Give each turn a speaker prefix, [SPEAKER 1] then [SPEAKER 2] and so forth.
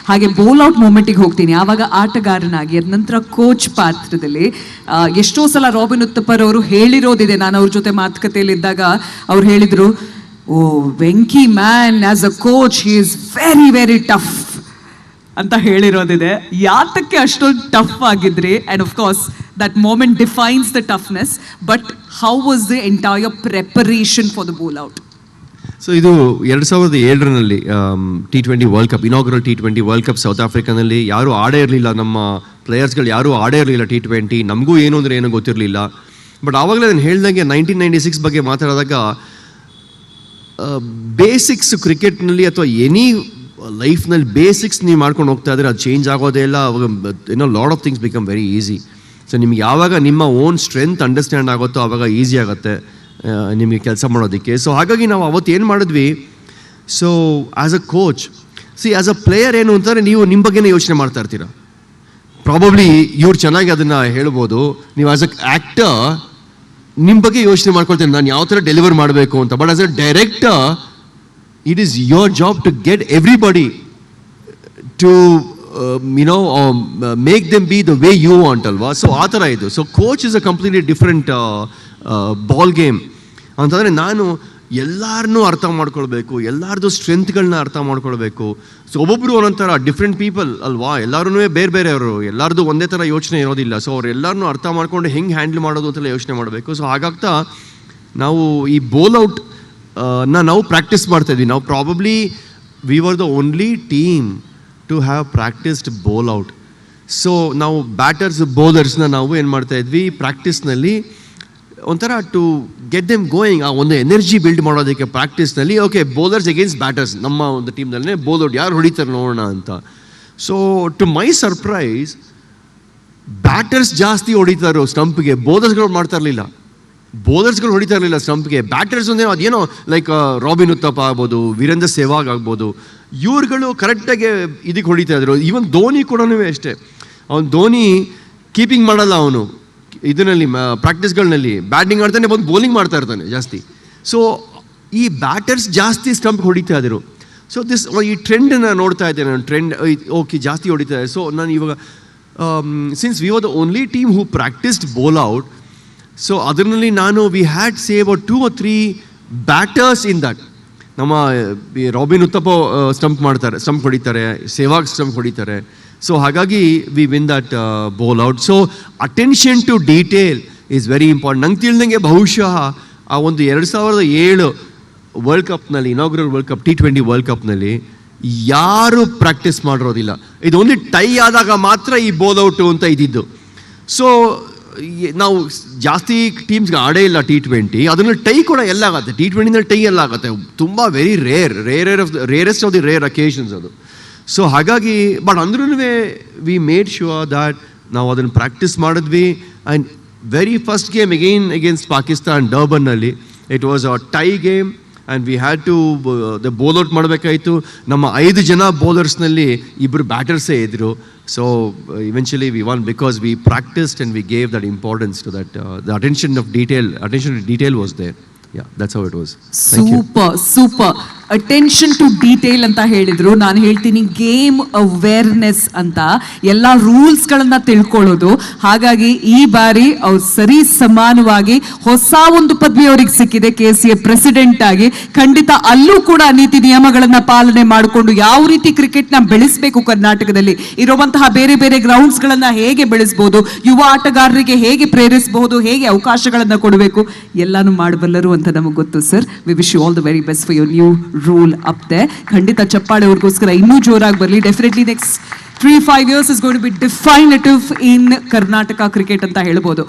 [SPEAKER 1] ಹಾಗೆ ಬೋಲ್ ಔಟ್ ಮೂಮೆಂಟಿಗೆ ಹೋಗ್ತೀನಿ. ಆವಾಗ ಆಟಗಾರನಾಗಿ ಅದ ನಂತರ ಕೋಚ್ ಪಾತ್ರದಲ್ಲಿ ಎಷ್ಟೋ ಸಲ ರಾಬಿನ್ ಉತ್ತಪ್ಪರ್ ಅವರು ಹೇಳಿರೋದಿದೆ. ನಾನು ಅವ್ರ ಜೊತೆ ಮಾತುಕತೆಯಲ್ಲಿ ಇದ್ದಾಗ ಅವ್ರು ಹೇಳಿದ್ರು, oh Venki man as a coach he is very very tough ಅಂತ ಹೇಳಿರೋದಿದೆ. ಯಾತಕ್ಕೆ ಅಷ್ಟೊಂದು ಟಫ್ ಆಗಿದ್ರಿ? And of course that moment defines the toughness, but how was the entire preparation for the bowl out?
[SPEAKER 2] So ಇದು 2007ರಲ್ಲಿ T20 world cup, inaugural T20 world cup south ಆಫ್ರಿಕಾನಲ್ಲಿ ಯಾರೂ ಆಡೇ ಇರಲಿಲ್ಲ. ನಮ್ಮ ಪ್ಲೇಯರ್ಸ್ಗಳು ಯಾರೂ ಆಡೇ ಇರಲಿಲ್ಲ T20. ನಮಗೂ ಏನು ಅಂದರೆ ಏನೂ ಗೊತ್ತಿರಲಿಲ್ಲ. ಬಟ್ ಆವಾಗಲೇ ನಾನು ಹೇಳ್ದಂಗೆ 1996 ಬಗ್ಗೆ ಮಾತಾಡಿದಾಗ ಬೇಸಿಕ್ಸ್ ಕ್ರಿಕೆಟ್ನಲ್ಲಿ ಅಥವಾ ಎನಿ ಲೈಫ್ನಲ್ಲಿ ಬೇಸಿಕ್ಸ್ ನೀವು ಮಾಡ್ಕೊಂಡು ಹೋಗ್ತಾ ಇದ್ರೆ ಅದು ಚೇಂಜ್ ಆಗೋದೇ ಇಲ್ಲ. ಅವಾಗ ಏನೋ lot of things become very easy. So ನಿಮ್ಗೆ ಯಾವಾಗ ನಿಮ್ಮ ಓನ್ ಸ್ಟ್ರೆಂತ್ ಅಂಡರ್ಸ್ಟ್ಯಾಂಡ್ ಆಗುತ್ತೋ ಆವಾಗ ಈಸಿ ಆಗುತ್ತೆ ನಿಮಗೆ ಕೆಲಸ ಮಾಡೋದಕ್ಕೆ. ಸೊ ಹಾಗಾಗಿ ನಾವು ಅವತ್ತು ಏನು ಮಾಡಿದ್ವಿ, so as a coach, as a player ಏನು ಅಂತಂದರೆ ನೀವು ನಿಮ್ಮ ಬಗ್ಗೆನೇ ಯೋಚನೆ ಮಾಡ್ತಾ ಇರ್ತೀರ. ಪ್ರಾಬಬ್ಲಿ ಇವ್ರು ಚೆನ್ನಾಗಿ ಅದನ್ನು ಹೇಳ್ಬೋದು. ನೀವು ಆ್ಯಸ್ ಅ ಆ್ಯಕ್ಟರ್ ನಿಮ್ಮ ಬಗ್ಗೆ ಯೋಚನೆ ಮಾಡ್ಕೊಳ್ತೀನಿ, ನಾನು ಯಾವ ಥರ ಡೆಲಿವರ್ ಮಾಡಬೇಕು ಅಂತ. But as a director it is your job to get everybody to make them be the way you want alva. So aa thara idu. So coach is a completely different ball game antandre ನಾನು ಎಲ್ಲಾರನ್ನೂ ಅರ್ಥ ಮಾಡ್ಕೊಳ್ಬೇಕು, ಎಲ್ಲಾರ್ದು ಸ್ಟ್ರೆಂತ್ಗಳನ್ನ ಅರ್ಥ ಮಾಡ್ಕೊಳ್ಬೇಕು. So ಒಬ್ಬೊಬ್ಬರು ಒಂದೊಂಥರ different people ಅಲ್ವಾ, ಎಲ್ಲರೂ ಬೇರೆ ಬೇರೆಯವರು, ಎಲ್ಲರದು ಒಂದೇ ಥರ ಯೋಚನೆ ಇರೋದಿಲ್ಲ. ಸೊ ಅವರೆಲ್ಲರನ್ನೂ ಅರ್ಥ ಮಾಡ್ಕೊಂಡು ಹೆಂಗೆ ಹ್ಯಾಂಡಲ್ ಮಾಡೋದು ಅಂತೆಲ್ಲ ಯೋಚನೆ ಮಾಡಬೇಕು. ಸೊ ಹಾಗಾಗ್ತಾ ನಾವು ಈ ಬೋಲ್ ಔಟ್ ನಾವು ಪ್ರಾಕ್ಟೀಸ್ ಮಾಡ್ತಾ ಇದ್ವಿ. ನಾವು probably we were the only team to have practised bowl out. So ನಾವು ಬ್ಯಾಟರ್ಸ್ ಬೌಲರ್ಸ್ನ ನಾವು ಏನು ಮಾಡ್ತಾ ಇದ್ವಿ ಪ್ರಾಕ್ಟೀಸ್ನಲ್ಲಿ ಒಂಥರ ಟು ಗೆಟ್ ದೆಮ್ ಗೋಯಿಂಗ್, ಆ ಒಂದು ಎನರ್ಜಿ ಬಿಲ್ಡ್ ಮಾಡೋದಕ್ಕೆ ಪ್ರಾಕ್ಟೀಸ್ನಲ್ಲಿ. ಓಕೆ, ಬೌಲರ್ಸ್ ಅಗೇನ್ಸ್ಟ್ ಬ್ಯಾಟರ್ಸ್, ನಮ್ಮ ಒಂದು ಟೀಮ್ನಲ್ಲೇ ಬೋಲ್ ಔಟ್ ಯಾರು ಹೊಡಿತಾರೆ ನೋಡೋಣ ಅಂತ. So to my surprise batters ಜಾಸ್ತಿ ಹೊಡಿತಾರೋ ಸ್ಟಂಪ್ಗೆ, ಬೌಲರ್ಸ್ಗಳು ಮಾಡ್ತಾ ಇರಲಿಲ್ಲ. ಬೌಲರ್ಸ್ಗಳು ಹೊಡಿತಾ ಇರಲಿಲ್ಲ ಸ್ಟಂಪ್ಗೆ. ಬ್ಯಾಟರ್ಸ್ ಅಂದರೆ ಅದೇನೋ ಲೈಕ್ ರಾಬಿನ್ ಉತ್ತಪ್ಪ ಆಗ್ಬೋದು, ವೀರೇಂದ್ರ ಸೆಹ್ವಾಗ್ ಆಗ್ಬೋದು, ಇವ್ರುಗಳು ಕರೆಕ್ಟಾಗಿ ಇದಕ್ಕೆ ಹೊಡಿತಾ ಇದ್ರು. ಈವನ್ ಧೋನಿ ಕೂಡ ಅಷ್ಟೇ. ಅವನು ಧೋನಿ ಕೀಪಿಂಗ್ ಮಾಡಲ್ಲ, ಅವನು ಇದರಲ್ಲಿ ಪ್ರಾಕ್ಟೀಸ್ಗಳಲ್ಲಿ ಬ್ಯಾಟಿಂಗ್ ಆಡ್ತಾನೆ, ಬಂದು ಬೌಲಿಂಗ್ ಮಾಡ್ತಾ ಇರ್ತಾನೆ ಜಾಸ್ತಿ. ಸೊ ಈ ಬ್ಯಾಟರ್ಸ್ ಜಾಸ್ತಿ ಸ್ಟಂಪ್ ಹೊಡಿತಾ ಇದ್ರು. ಸೊ ಈ ಟ್ರೆಂಡನ್ನು ನೋಡ್ತಾ ಇದ್ದೆ ನಾನು. ಟ್ರೆಂಡ್ ಓಕೆ ಜಾಸ್ತಿ ಹೊಡಿತಾ ಇದೆ. ಸೊ ನಾನು ಇವಾಗ since we were the only team who practised bowl out, so ಅದರಲ್ಲಿ ನಾನು we had say about 2 or 3 batters in that. ನಮ್ಮ ರಾಬಿನ್ ಉತ್ತಪ್ಪ ಸ್ಟಂಪ್ ಹೊಡಿತಾರೆ, ಸೆಹ್ವಾಗ್ ಸ್ಟಂಪ್ ಹೊಡಿತಾರೆ. ಸೊ ಹಾಗಾಗಿ we win that bowl out. So attention to detail is very important. ನಂಗೆ ತಿಳಿದಂಗೆ ಬಹುಶಃ ಆ ಒಂದು 2007 ವರ್ಲ್ಡ್ ಕಪ್ನಲ್ಲಿ, inaugural world cup T20 world ಕಪ್ನಲ್ಲಿ ಯಾರೂ ಪ್ರಾಕ್ಟೀಸ್ ಮಾಡಿರೋದಿಲ್ಲ. ಇದು ಓನ್ಲಿ ಟೈ ಆದಾಗ ಮಾತ್ರ ಈ ಬೋಲ್ ಔಟು ಅಂತ ಇದ್ದಿದ್ದು. ಸೊ ನಾವು ಜಾಸ್ತಿ ಟೀಮ್ಸ್ಗೆ ಆಡೇ ಇಲ್ಲ T20. ಅದರಲ್ಲಿ ಟೈ ಕೂಡ ಎಲ್ಲ ಆಗುತ್ತೆ. T20ನಲ್ಲಿ ಟೈ ಎಲ್ಲ ಆಗುತ್ತೆ, ತುಂಬ very rarest of the rare occasions ಅದು. ಸೊ ಹಾಗಾಗಿ ಬಟ್ ಅಂದ್ರೂ ವಿ ಮೇಡ್ ಶ್ಯೂರ್ ದ್ಯಾಟ್ ನಾವು ಅದನ್ನು ಪ್ರಾಕ್ಟೀಸ್ ಮಾಡಿದ್ವಿ. And very first game against Pakistan ಡರ್ಬನ್ನಲ್ಲಿ it was a tie game and we had to the bowl out ಮಾಡಬೇಕಾಯಿತು. ನಮ್ಮ 5 ಜನ ಬೌಲರ್ಸ್ನಲ್ಲಿ 2 ಬ್ಯಾಟರ್ಸೇ ಇದ್ದರು. So eventually we won because we practiced and we gave that importance to that. The attention to detail was there. Yeah, that's how it was.
[SPEAKER 1] Super. Attention to detail ಅಂತ ಹೇಳಿದ್ರು. ನಾನು ಹೇಳ್ತೀನಿ game awareness ಅಂತ, ಎಲ್ಲ ರೂಲ್ಸ್ಗಳನ್ನ ತಿಳ್ಕೊಳ್ಳೋದು. ಹಾಗಾಗಿ ಈ ಬಾರಿ ಅವ್ರು ಸರಿ ಸಮಾನವಾಗಿ ಹೊಸ ಒಂದು ಪದವಿ ಅವ್ರಿಗೆ ಸಿಕ್ಕಿದೆ KCA ಪ್ರೆಸಿಡೆಂಟ್ ಆಗಿ. ಖಂಡಿತ ಅಲ್ಲೂ ಕೂಡ ನೀತಿ ನಿಯಮಗಳನ್ನ ಪಾಲನೆ ಮಾಡಿಕೊಂಡು ಯಾವ ರೀತಿ ಕ್ರಿಕೆಟ್ನ ಬೆಳೆಸಬೇಕು, ಕರ್ನಾಟಕದಲ್ಲಿ ಇರುವಂತಹ ಬೇರೆ ಬೇರೆ ಗ್ರೌಂಡ್ಸ್ಗಳನ್ನ ಹೇಗೆ ಬೆಳೆಸಬಹುದು, ಯುವ ಆಟಗಾರರಿಗೆ ಹೇಗೆ ಪ್ರೇರಿಸಬಹುದು, ಹೇಗೆ ಅವಕಾಶಗಳನ್ನ ಕೊಡಬೇಕು, ಎಲ್ಲಾನು ಮಾಡಬಲ್ಲರು ಅಂತ ನಮಗೆ ಗೊತ್ತು sir. We wish you all the very best for your new role update. ಖಂಡಿತ ಚಪ್ಪಾಳೆ ಅವ್ರಿಗೋಸ್ಕರ ಇನ್ನೂ ಜೋರಾಗಿ ಬರಲಿ. Definitely next 3-5 years is going to be definitive in Karnataka cricket ಅಂತ ಹೇಳ್ಬೋದು.